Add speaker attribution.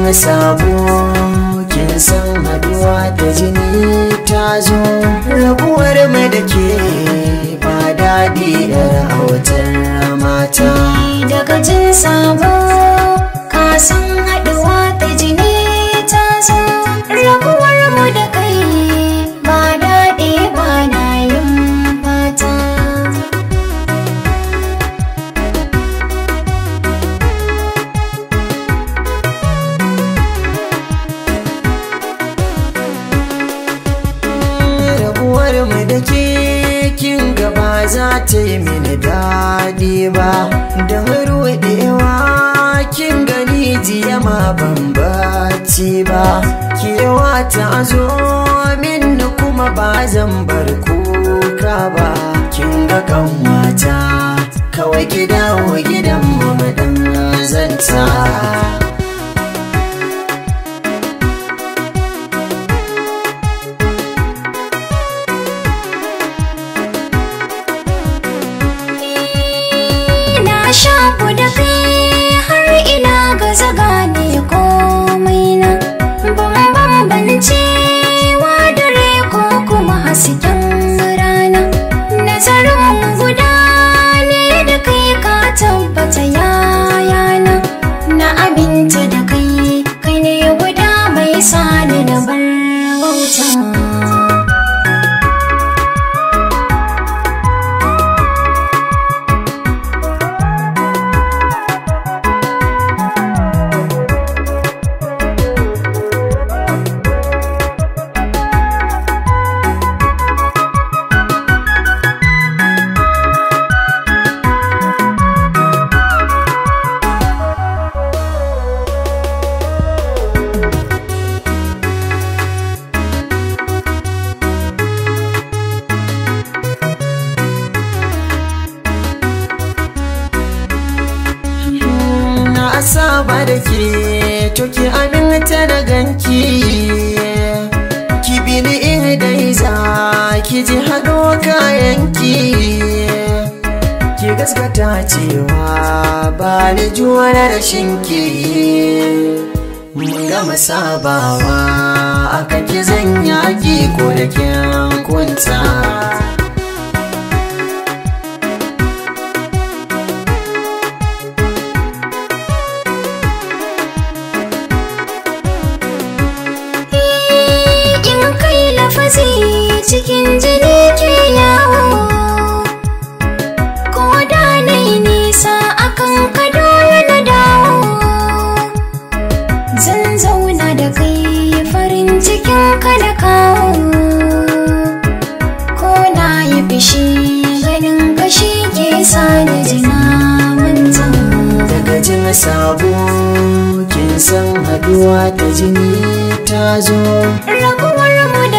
Speaker 1: jin sabo kin san haduwa da jini ta zo. Rabuwar mu da ke ba daɗi yar autar mata.
Speaker 2: Daga jin sabo ka san haduwa da jini ta zo. Rabuwar mu da kai ba daɗi ba na yin fata.
Speaker 1: Mu da ke kin gaba za ta yi mini daɗi ba, don ruɗewa kin gani jiya ma ban bacci ba. Kewa ta zo min kuma ba zan bar kuka ba. Kin ga kanwata kawai ki dawo gidanmu mu dan zanta.
Speaker 2: Shafu da kai har ina gaza gane komai na. Ban bambancewa dare ko kuma hasken rana. Nazarin guda ne da kai ka tabbata yayana. Na aminta da kai, kai ne guda mai sani da bar wauta.
Speaker 1: Saba da ke to ki aminta da ganki, ki bi ni dai za ki ji haɗo kayanki. Ki gaskata cewa ba ni juwa da rashinki. Mun gama sabawa aka ki zan yaki ko da kin kunta.
Speaker 2: Cikin jini ke yawo, ko da nai nisa akan ka dole na dawo. Zan zauna da kai farin cikin ka da kawo, ko na yi fishi ganin kashi ke sani jina manta.
Speaker 1: Daga jin sabo kin san haduwa da jini ta zo.
Speaker 2: Rabuwar mu da